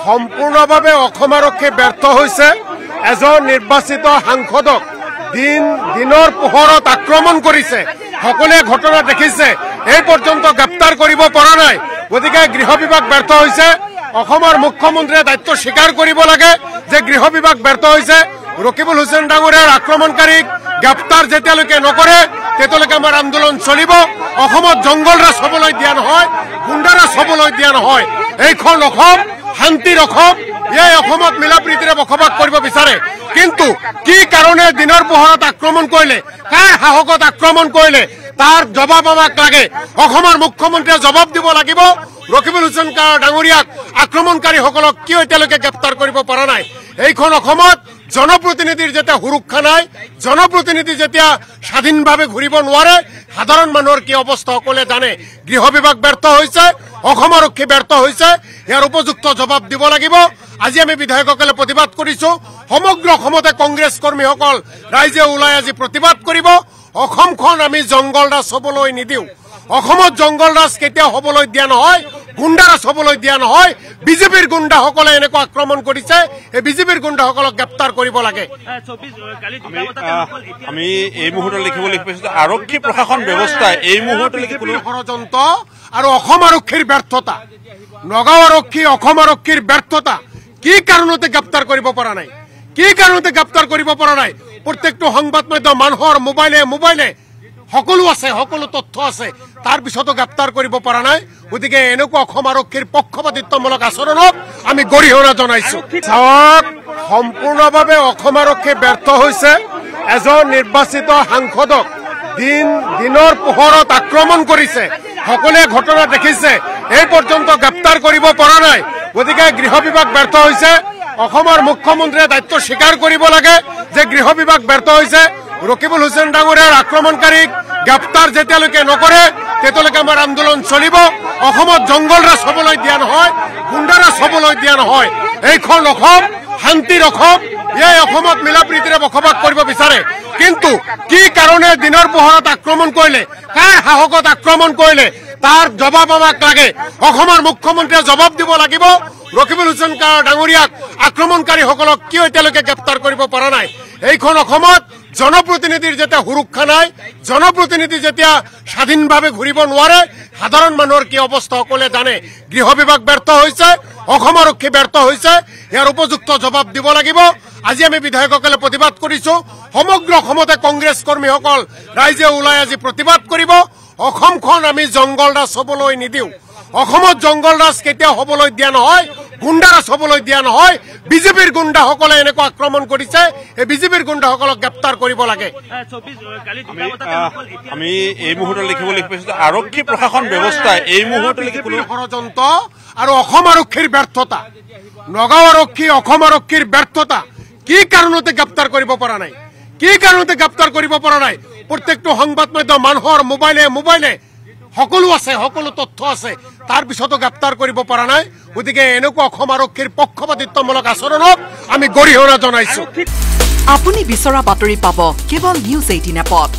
সম্পূৰ্ণভাৱে অসম আৰক্ষী ব্যৰ্থ হৈছে এজন নিৰ্বাচিত সাংসদক দিনৰ পোহৰত আক্ৰমণ কৰিছে সকলোৱে ঘটনা দেখিছে এই পৰ্যন্ত গ্ৰেপ্তাৰ কৰিব পৰা নাই গতিকে গৃহ বিভাগ ব্যৰ্থ হৈছে অসমৰ মুখ্যমন্ত্ৰীয়ে দায়িত্ব স্বীকাৰ কৰিব লাগে যে গৃহ বিভাগ ব্যৰ্থ হৈছে ৰকিবুল হুছেইন ডাঙৰীয়াৰ আক্ৰমণকাৰীক গ্ৰেপ্তাৰ যেতিয়ালৈকে নকৰে তেতিয়ালৈকে আমাৰ আন্দোলন চলিব অসমত জংগল ৰাজ হ'বলৈ দিয়া নহয় গুণ্ডা ৰাজ হ'বলৈ দিয়া নহয় এইখন অসম শান্তিৰ অসম এই অসমত মিলা প্ৰীতিৰে বসবাস কৰিব বিচাৰে কিন্তু কি কাৰণে দিনৰ পোহৰত আক্ৰমণ কৰিলে কাৰ সাহসত আক্ৰমণ কৰিলে তাৰ জবাব আমাক লাগে অসমৰ মুখ্যমন্ত্ৰীয়ে জবাব দিব লাগিব ৰকিবুল হুছেইন ডাঙৰীয়াক আক্ৰমণকাৰীসকলক কিয় এতিয়ালৈকে গ্ৰেপ্তাৰ কৰিব পৰা নাই এইখন অসমত জনপ্ৰতিনিধিৰ যেতিয়া সুৰক্ষা নাই জনপ্ৰতিনিধি যেতিয়া স্বাধীনভাৱে ঘূৰিব নোৱাৰে সাধাৰণ মানুহৰ কি অৱস্থা সকলোৱে জানে গৃহ বিভাগ ব্যৰ্থ হৈছে অসম আৰক্ষী ব্যৰ্থ হৈছে ইয়াৰ উপযুক্ত জবাব দিব লাগিব আজি আমি বিধায়কসকলে প্ৰতিবাদ কৰিছো সমগ্ৰ অসমতে কংগ্ৰেছ কৰ্মীসকল ৰাইজে ওলাই আজি প্ৰতিবাদ কৰিব অসমখন আমি জংগল ৰাজ হ'বলৈ নিদিওঁ অসমত জংগল ৰাজ কেতিয়াও হ'বলৈ দিয়া নহয় গুণ্ডা ৰাজ হ'বলৈ দিয়া নহয় বিজেপিৰ গুণ্ডাসকলে এনেকুৱা আক্ৰমণ কৰিছে এই বিজেপিৰ গুণ্ডাসকলক গ্ৰেপ্তাৰ কৰিব লাগে আমি এই মুহূৰ্তত লিখিবলৈ পাইছো আৰক্ষী প্ৰশাসন ব্যৱস্থা এই মুহূৰ্তত কোনো ষড়যন্ত্ৰ আৰু অসম আৰক্ষীৰ ব্যৰ্থতা নগাঁও আৰক্ষী অসম আৰক্ষীৰ ব্যৰ্থতা কি কাৰণতে গ্ৰেপ্তাৰ কৰিব পৰা নাই কি কাৰণতে গ্ৰেপ্তাৰ কৰিব পৰা নাই প্ৰত্যেকটো সংবাদ মাধ্যম মানুহৰ মোবাইলে সকলো আছে সকলো তথ্য আছে তাৰ পিছতো গ্ৰেপ্তাৰ কৰিব পৰা নাই গতিকে এনেকুৱা অসম আৰক্ষীৰ পক্ষপাতিত্বমূলক আচৰণক আমি গৰিহণা জনাইছো চাওক সম্পূৰ্ণভাৱে অসম আৰক্ষী ব্যৰ্থ হৈছে এজন নিৰ্বাচিত সাংসদক দিনৰ পোহৰত আক্ৰমণ কৰিছে সকলোৱে ঘটনা দেখিছে এই পৰ্যন্ত গ্ৰেপ্তাৰ কৰিব পৰা নাই গতিকে গৃহ বিভাগ ব্যৰ্থ হৈছে অসমৰ মুখ্যমন্ত্ৰীয়ে দায়িত্ব স্বীকাৰ কৰিব লাগে যে গৃহ বিভাগ ব্যৰ্থ হৈছে ৰকিবুল হুছেইন ডাঙৰীয়াৰ আক্ৰমণকাৰীক গ্ৰেপ্তাৰ যেতিয়ালৈকে নকৰে তেতিয়ালৈকে আমাৰ আন্দোলন চলিব অসমত জংগল ৰাজ হ'বলৈ দিয়া নহয় গুণ্ডা ৰাজ হ'বলৈ দিয়া নহয় এইখন অসম শান্তিৰ অসম এই অসমত মিলা প্ৰীতিৰে বসবাস কৰিব বিচাৰে কিন্তু কি কাৰণে দিনৰ পোহৰত আক্ৰমণ কৰিলে কাৰ সাহসত আক্ৰমণ কৰিলে তাৰ জবাব আমাক লাগে অসমৰ মুখ্যমন্ত্ৰীয়ে জবাব দিব লাগিব ৰকিবুল হুছেইন ডাঙৰীয়াক আক্ৰমণকাৰীসকলক কিয় এতিয়ালৈকে গ্ৰেপ্তাৰ কৰিব পৰা নাই এইখন অসমত জনপ্ৰতিনিধিৰ যেতিয়া সুৰক্ষা নাই জনপ্ৰতিনিধি যেতিয়া স্বাধীনভাৱে ঘূৰিব নোৱাৰে সাধাৰণ মানুহৰ কি অৱস্থা সকলোৱে জানে গৃহ বিভাগ ব্যৰ্থ হৈছে অসম আৰক্ষী ব্যৰ্থ হৈছে ইয়াৰ উপযুক্ত জবাব দিব লাগিব আজি আমি বিধায়কসকলে প্ৰতিবাদ কৰিছো সমগ্ৰ অসমতে কংগ্ৰেছ কৰ্মীসকল ৰাইজে ওলাই আজি প্ৰতিবাদ কৰিব অসমখন আমি জংগল ৰাজ হ'বলৈ নিদিওঁ অসমত জংগল ৰাজ কেতিয়াও হ'বলৈ দিয়া নহয় গুণ্ডা ৰাজ হ'বলৈ দিয়া নহয় বিজেপিৰ গুণ্ডাসকলে এনেকুৱা আক্ৰমণ কৰিছে এই বিজেপিৰ গুণ্ডাসকলক গ্ৰেপ্তাৰ কৰিব লাগে আমি এই মুহূৰ্তত লিখিবলৈ পাইছো আৰক্ষী প্ৰশাসন ব্যৱস্থা এই মুহূৰ্তত কোনো ষড়যন্ত্ৰ আৰু অসম আৰক্ষীৰ ব্যৰ্থতা নগাঁও আৰক্ষী অসম আৰক্ষীৰ ব্যৰ্থতা কি কাৰণতে গ্ৰেপ্তাৰ কৰিব পৰা নাই কি কাৰণতে গ্ৰেপ্তাৰ কৰিব পৰা নাই প্ৰত্যেকটো সংবাদ মাধ্যম মানুহৰ মোবাইলে সকলো আছে সকলো তথ্য আছে তাৰ পিছতো গ্ৰেপ্তাৰ কৰিব পৰা নাই গতিকে এনেকুৱা অসম আৰক্ষীৰ পক্ষপাতিত্বমূলক আচৰণক আমি গৰিহণা জনাইছো আপুনি বিচৰা বাতৰি পাব কেৱল নিউজ 18 এপত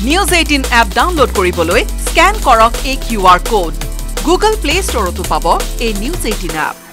নিউজ 18 এপ ডাউনলোড কৰিবলৈ স্ক্যান কৰক এই QR কোড গুগল প্লে ষ্টৰতো পাব এই নিউজ 18 এপ